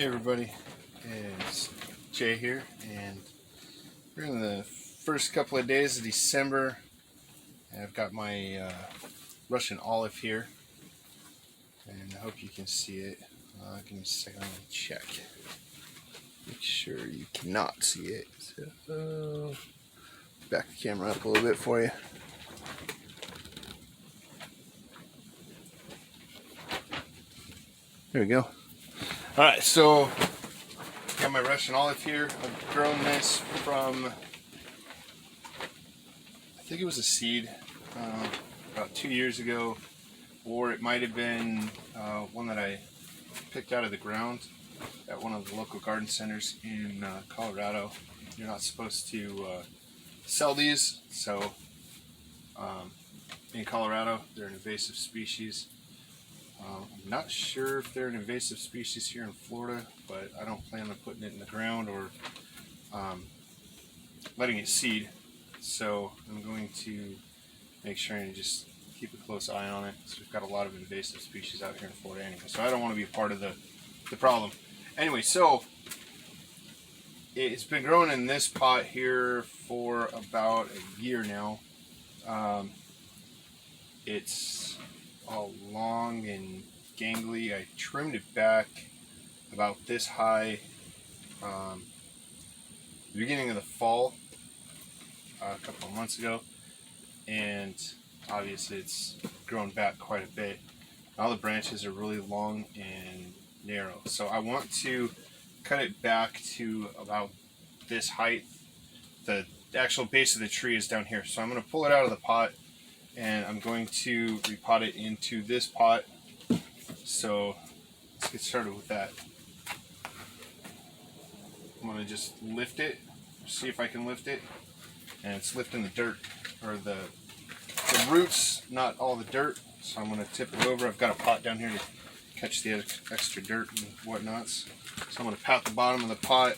Hey everybody, it's Jay here, and we're in the first couple of days of December. I've got my Russian olive here, and I hope you can see it. Give me a second, I'm going to check. Make sure you cannot see it. So, back the camera up a little bit for you. There we go. Alright, so got my Russian olive here. I've grown this from, I think it was a seed about 2 years ago, or it might have been one that I picked out of the ground at one of the local garden centers in Colorado. You're not supposed to sell these, so in Colorado they're an invasive species. I'm not sure if they're an invasive species here in Florida, but I don't plan on putting it in the ground or letting it seed. So I'm going to make sure and just keep a close eye on it. So we've got a lot of invasive species out here in Florida anyway, so I don't want to be a part of the problem. Anyway, so it's been growing in this pot here for about a year now. It's all long and gangly. I trimmed it back about this high the beginning of the fall, a couple of months ago, and obviously it's grown back quite a bit. All the branches are really long and narrow, so I want to cut it back to about this height. The actual base of the tree is down here, so I'm going to pull it out of the pot and I'm going to repot it into this pot. So let's get started with that. I'm going to just lift it, see if I can lift it, and it's lifting the dirt, or the roots, not all the dirt. So I'm going to tip it over. I've got a pot down here to catch the extra dirt and whatnots. So I'm going to pat the bottom of the pot,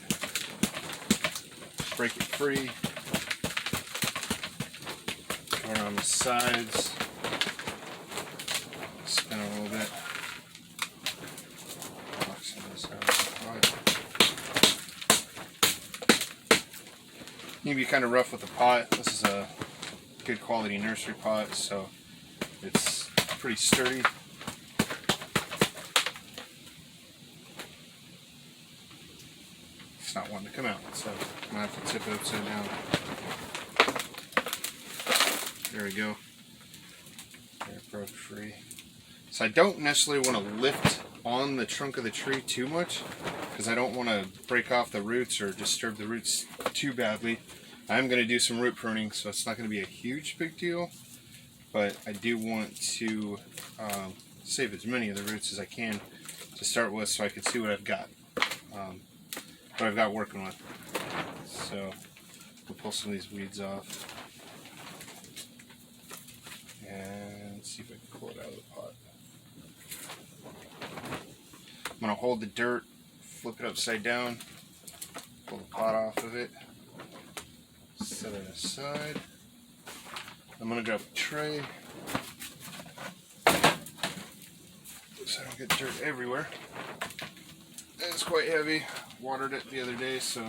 break it free, go around the sides, spin it a little bit. You need to be kind of rough with the pot. This is a good quality nursery pot, so it's pretty sturdy. It's not wanting to come out, so I'm going to have to tip it upside down. There we go. There, it broke free. So I don't necessarily want to lift on the trunk of the tree too much, because I don't want to break off the roots or disturb the roots too badly. I'm going to do some root pruning, so it's not going to be a huge big deal, but I do want to save as many of the roots as I can to start with, so I can see what I've got working with. So we'll pull some of these weeds off and see if I can pull it out of the pot. I'm going to hold the dirt, flip it upside down, pull the pot off of it, set it aside. I'm going to grab a tray so I don't get dirt everywhere. It's quite heavy. Watered it the other day, so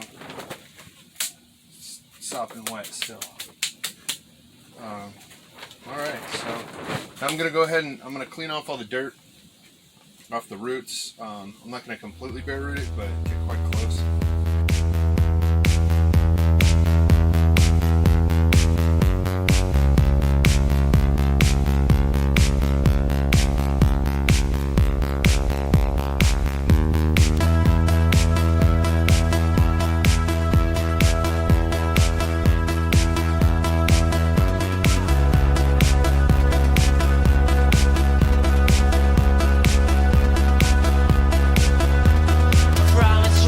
it's sopping wet still. Alright, so I'm going to go ahead and I'm going to clean off all the dirt off the roots. I'm not going to completely bare root it, but get quite close. Promise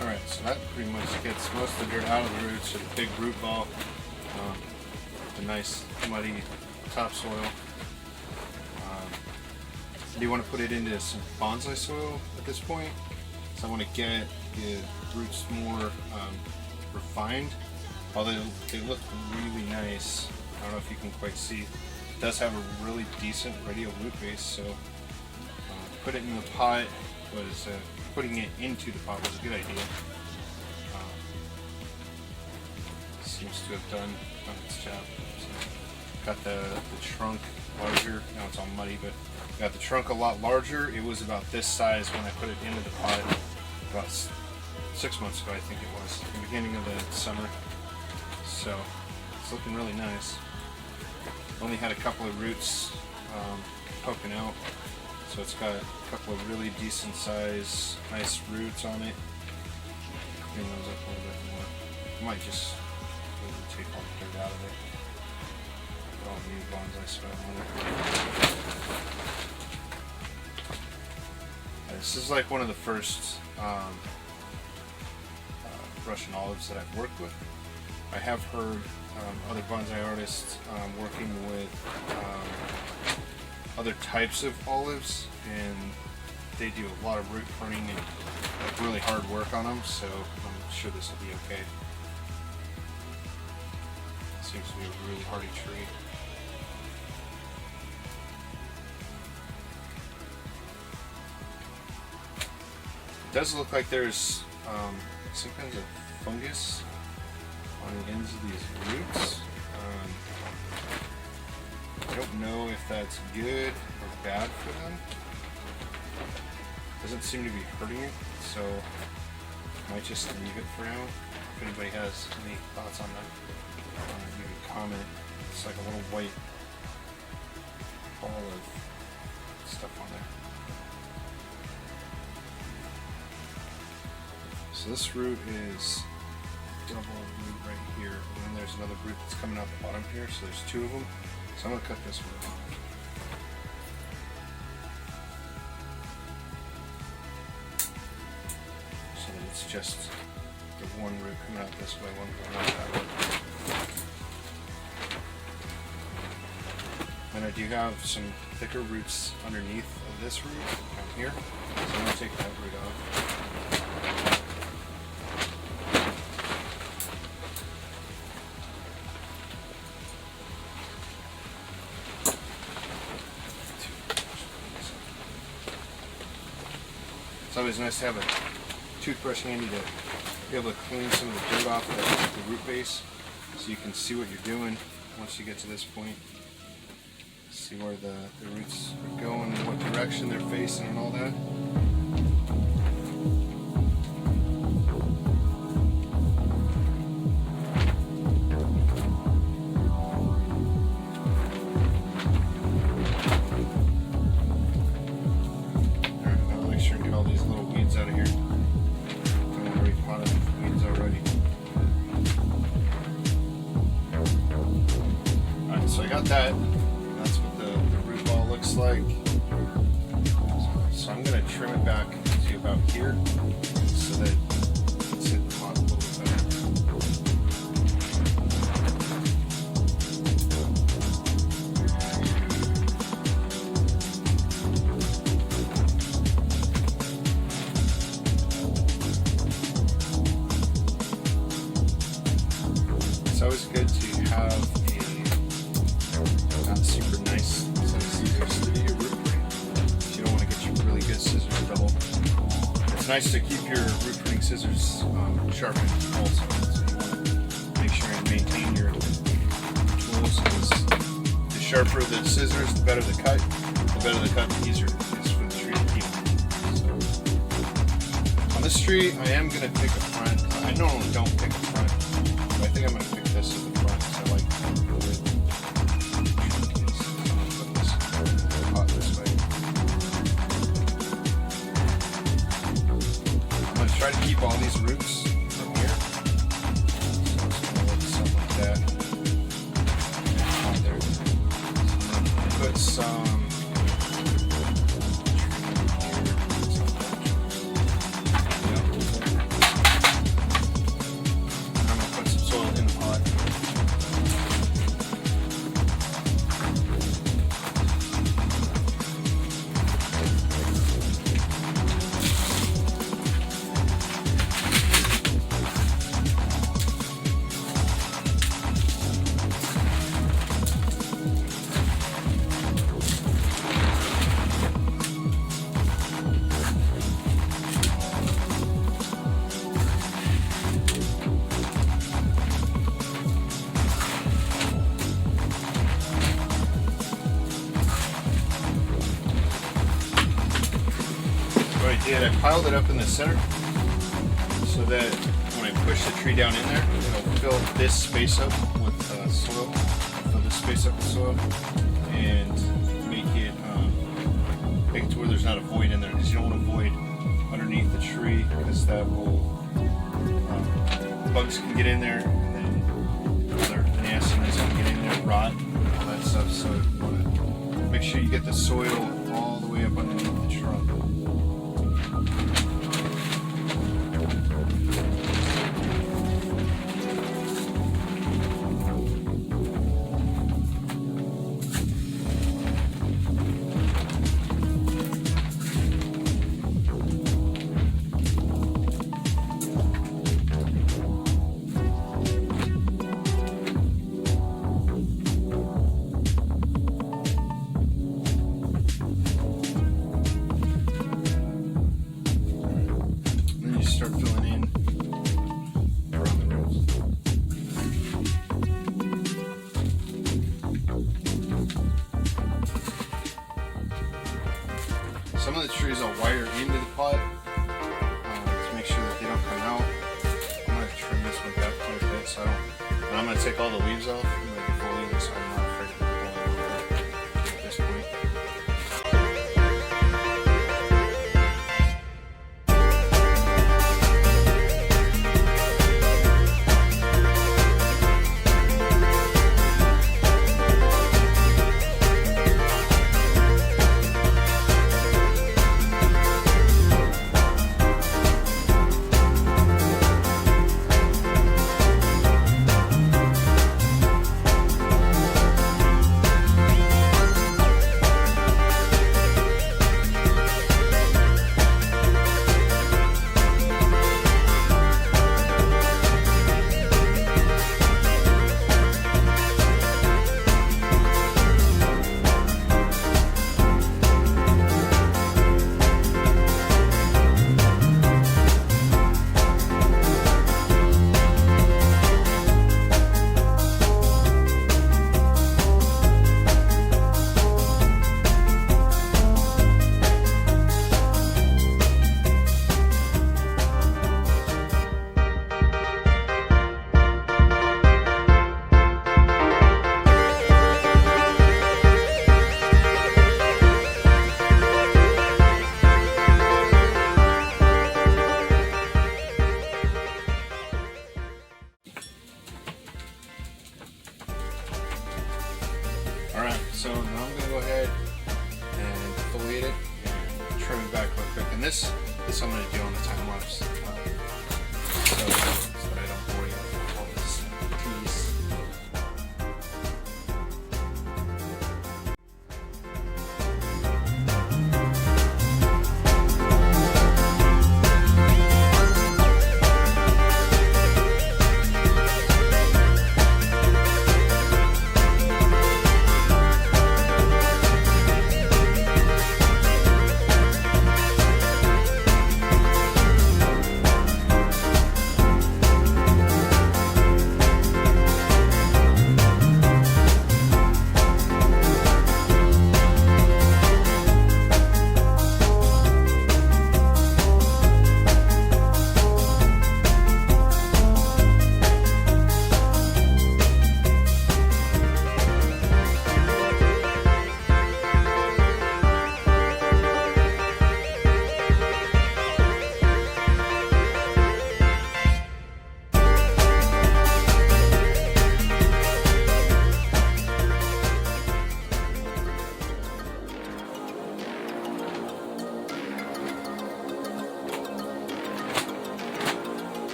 Alright, so that pretty much gets most of the dirt out of the roots, so the big root ball, the nice muddy topsoil. Do you want to put it into some bonsai soil at this point? So I want to get the roots more refined, although they look really nice. I don't know if you can quite see. It does have a really decent radial root base, so put it in the pot was putting it into the pot was a good idea. Seems to have done its job. So got the trunk larger. Now it's all muddy, but got the trunk a lot larger. It was about this size when I put it into the pot about 6 months ago, I think it was, the beginning of the summer. So it's looking really nice. Only had a couple of roots poking out, so it's got a couple of really decent size, nice roots on it. Clean those up a little bit more. I might just really take all the dirt out of it. Put all new bonsai soil on it. This is like one of the first Russian olives that I've worked with. I have heard other bonsai artists working with other types of olives, and they do a lot of root pruning and like really hard work on them, so I'm sure this will be okay. Seems to be a really hardy tree. It does look like there's some kinds of fungus on the ends of these roots. I don't know if that's good or bad for them. Doesn't seem to be hurting it, so I might just leave it for now. If anybody has any thoughts on that, you can comment. It's like a little white ball of stuff on there. So this root is double root right here, and then there's another root that's coming out the bottom here, so there's two of them. So I'm going to cut this root off. So that it's just the one root coming out this way, one going out that way. And I do have some thicker roots underneath of this root down here, so I'm going to take that root off. It's always nice to have a toothbrush handy to be able to clean some of the dirt off the root base, so you can see what you're doing once you get to this point. See where the roots are going, and what direction they're facing, and all that. So I got that. That's what the root ball looks like. So I'm going to trim it back to about here so that it's hit the pot a little bit better. It's always good to have not super nice set of scissors to do your root pruning. You don't want to get your really good scissors double. It's nice to keep your root pruning scissors sharpened also. So you want to make sure and maintain your tools, because the sharper the scissors, the better the cut. The better the cut, the easier it is for the tree to keep. So on this tree, I am going to pick a front. I normally don't pick a front, but I think I'm going to pick this as the front because I like it. Try to keep all these roots from here. So it's going to look something like that. There. So I'm going to put some did, I piled it up in the center so that when I push the tree down in there, it'll fill this space up with soil, fill this space up with soil, and make it to where there's not a void in there, because you don't want a void underneath the tree, because that will bugs can get in there, and then other nastiness can get in there, rot, all that stuff. So you want to make sure you get the soil all the way up underneath the trunk. Start filling in around the roots. Some of the trees I'll wire into the pot to make sure that they don't come out. I'm going to trim this one back quite a bit, so and I'm going to take all the leaves off. I'm going to defoliate it so I'm not afraid of it at this point. Alright, so now I'm going to go ahead and defoliate it and trim it back real quick. And this I'm going to do on the time lapse, so that I don't bore you with all this tease.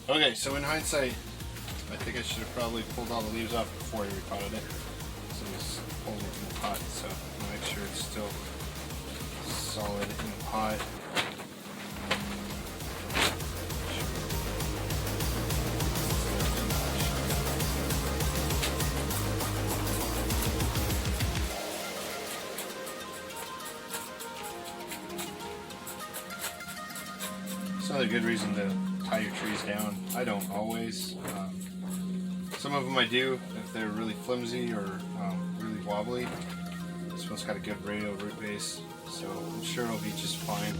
Okay, so in hindsight, I think I should have probably pulled all the leaves off before I repotted it. So just pulled it from the pot, so make sure it's still solid in the pot. another good reason to tie your trees down. I don't always. Some of them I do if they're really flimsy or really wobbly. This one's got a good radial root base, so I'm sure it'll be just fine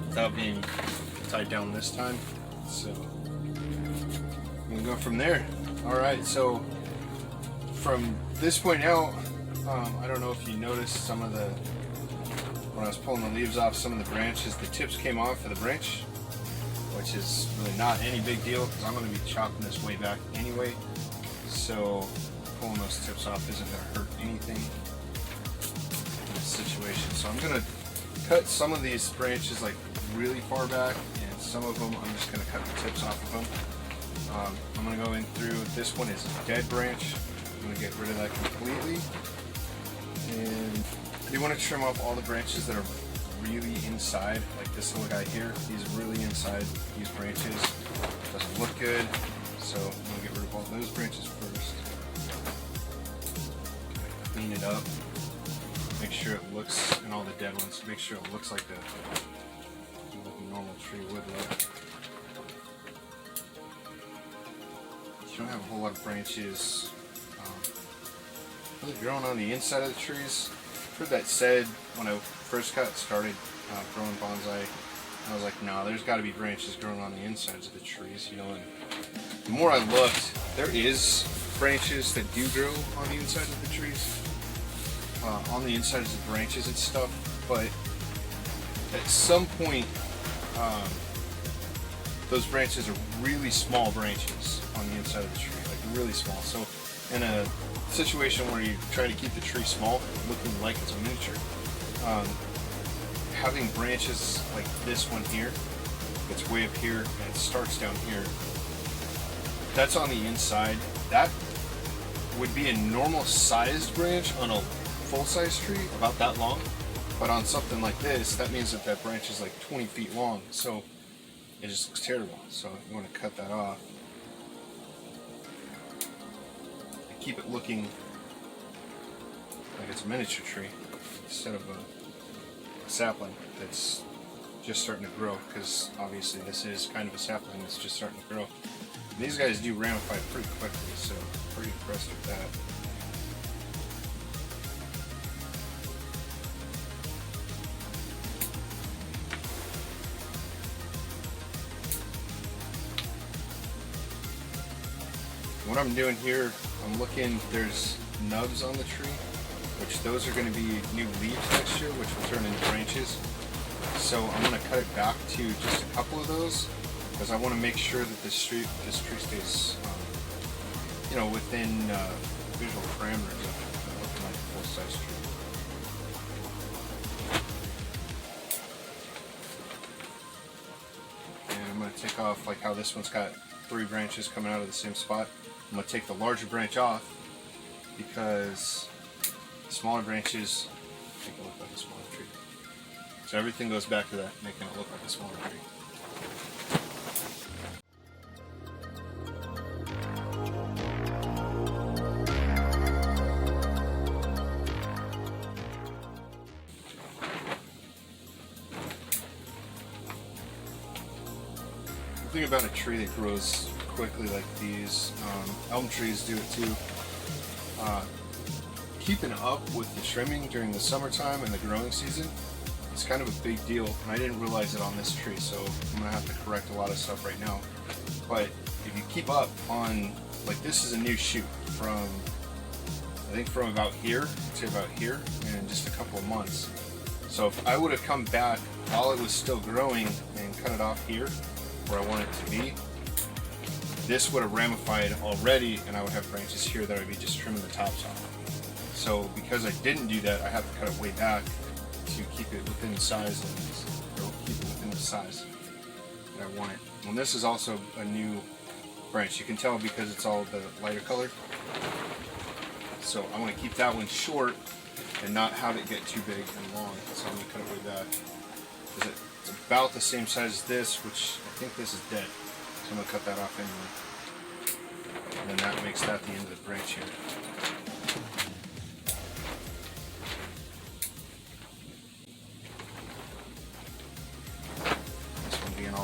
without being tied down this time. So I'm gonna go from there. All right, so from this point out, I don't know if you noticed some of the, when I was pulling the leaves off some of the branches, the tips came off of the branch, which is really not any big deal because I'm going to be chopping this way back anyway. So pulling those tips off isn't going to hurt anything in this situation. So I'm going to cut some of these branches like really far back, and some of them I'm just going to cut the tips off of them. I'm going to go in through, this one is a dead branch. I'm going to get rid of that completely. And you want to trim off all the branches that are really inside, like this little guy here. He's really inside these branches. Doesn't look good, so I'm going to get rid of all those branches first. Clean it up. Make sure it looks, and all the dead ones, make sure it looks like a normal tree would look. You don't have a whole lot of branches really growing on the inside of the trees. I've heard that said when I first got started growing bonsai. I was like, no, there's got to be branches growing on the insides of the trees, you know. And the more I looked, there is branches that do grow on the inside of the trees, on the insides of the branches and stuff. But at some point, those branches are really small branches on the inside of the tree, like really small. So in a situation where you try to keep the tree small, looking like it's a miniature, having branches like this one here, it's way up here and it starts down here, that's on the inside. That would be a normal sized branch on a full-size tree, about that long, but on something like this, that means that that branch is like 20 feet long, so it just looks terrible. So you want to cut that off. Keep it looking like it's a miniature tree instead of a sapling that's just starting to grow, because obviously this is kind of a sapling that's just starting to grow. And these guys do ramify pretty quickly, so I'm pretty impressed with that. What I'm doing here, I'm looking, there's nubs on the tree, which those are going to be new leaves next year, which will turn into branches. So I'm going to cut it back to just a couple of those, because I want to make sure that this tree stays, you know, within visual parameters of looking like a full-size tree. And I'm going to take off, like how this one's got 3 branches coming out of the same spot. I'm going to take the larger branch off because the smaller branches make it look like a smaller tree. So everything goes back to that, making it look like a smaller tree. The thing about a tree that grows quickly like these, elm trees do it too. Keeping up with the trimming during the summertime and the growing season is kind of a big deal, and I didn't realize it on this tree, so I'm gonna have to correct a lot of stuff right now. But if you keep up on, like, this is a new shoot from, I think from about here to about here in just a couple of months. So if I would have come back while it was still growing and cut it off here where I want it to be, this would have ramified already, and I would have branches here that I'd be just trimming the tops off. So because I didn't do that, I have to cut it way back to keep it within the size, or keep it within the size that I want it. And this is also a new branch. You can tell because it's all the lighter color. So I want to keep that one short and not have it get too big and long. So I'm going to cut it way back. It's about the same size as this, which I think this is dead. So I'm going to cut that off anyway. And then that makes that the end of the branch here. This one being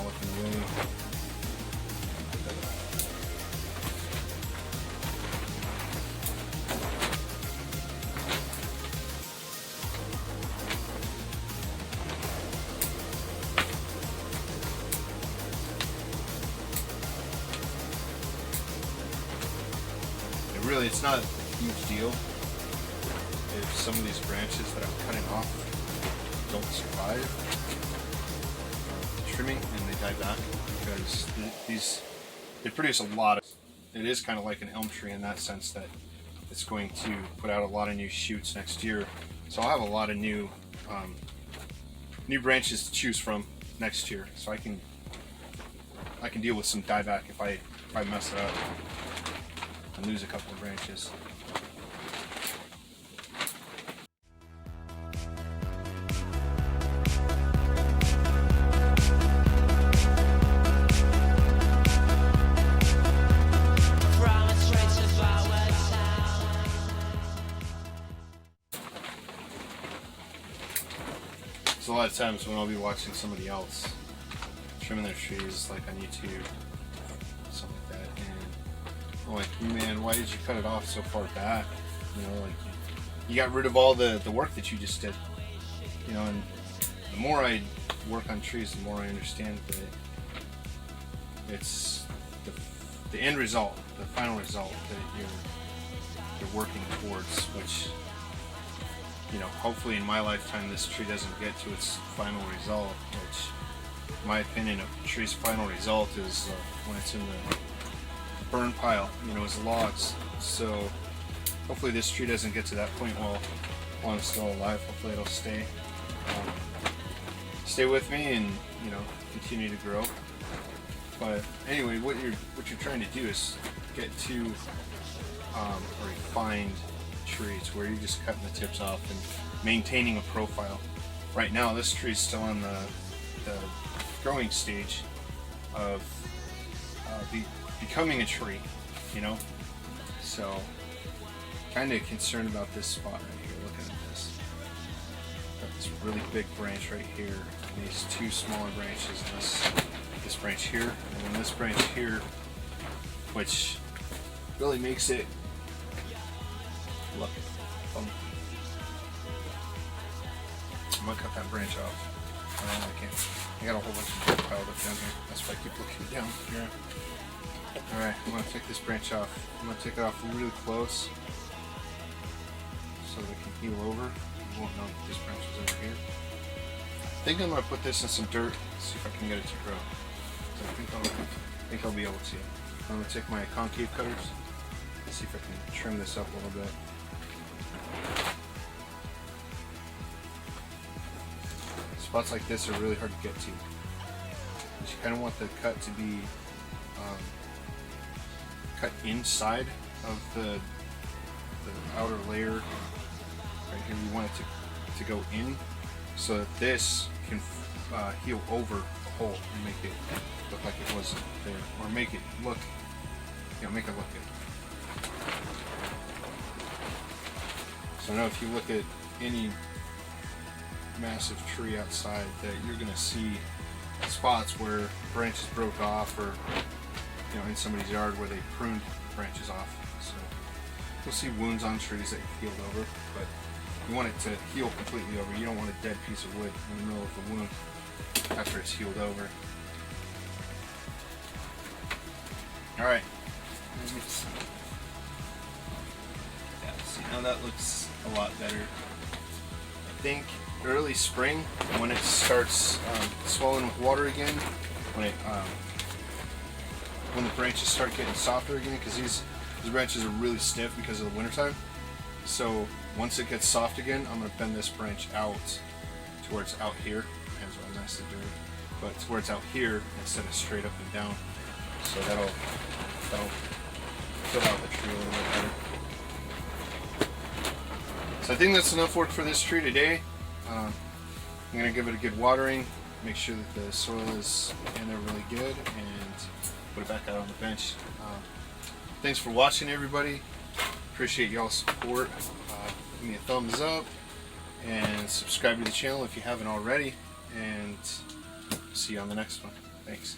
really, it's not a huge deal if some of these branches that I'm cutting off don't survive trimming and they die back, because they produce a lot of, it is kind of like an elm tree in that sense that it's going to put out a lot of new shoots next year. So I'll have a lot of new branches to choose from next year, so I can deal with some dieback if I mess it up and lose a couple of branches. So a lot of times when I'll be watching somebody else trimming their trees, like on YouTube, something like that, and I'm like, man, why did you cut it off so far back? You know, like you got rid of all the work that you just did. You know, and the more I work on trees, the more I understand that it's the end result, the final result that you're working towards, which, you know, hopefully in my lifetime this tree doesn't get to its final result, which in my opinion a tree's final result is when it's in the burn pile, you know, as logs. So hopefully this tree doesn't get to that point while I'm still alive. Hopefully it'll stay with me and, you know, continue to grow. But anyway, what you're trying to do is get to a refined trees where you're just cutting the tips off and maintaining a profile. Right now this tree is still in the growing stage of becoming a tree, you know, so kind of concerned about this spot right here. Looking at this, got this really big branch right here, and these two smaller branches, and this branch here, and then this branch here, which really makes it look. I'm gonna cut that branch off. I can't. I got a whole bunch of dirt piled up down here. That's why I keep looking down here. Alright, I'm gonna take this branch off. I'm gonna take it off really close so that it can heal over. You won't know that this branch is over here. I think I'm gonna put this in some dirt, see if I can get it to grow. So I think I'll be able to. I'm gonna take my concave cutters and see if I can trim this up a little bit. Spots like this are really hard to get to. You kind of want the cut to be cut inside of the outer layer. Right here, you want it to go in so that this can heal over the hole and make it look like it wasn't there, or make it look, make it look good. So I know if you look at any massive tree outside that you're going to see spots where branches broke off, or in somebody's yard where they pruned branches off. So you'll see wounds on trees that you've healed over, but you want it to heal completely over. You don't want a dead piece of wood in the middle of the wound after it's healed over. Alright. Yeah, see, now that looks a lot better. I think early spring, when it starts swelling with water again, when the branches start getting softer again, because these branches are really stiff because of the wintertime. So once it gets soft again, I'm going to bend this branch out to where it's out here. Hands are nice to do it, but to where it's out here instead of straight up and down. So that'll fill out the tree a little bit better. So I think that's enough work for this tree today. I'm going to give it a good watering, make sure that the soil is in there really good, and put it back out on the bench. Thanks for watching, everybody. Appreciate y'all's support. Give me a thumbs up and subscribe to the channel if you haven't already, and see you on the next one. Thanks.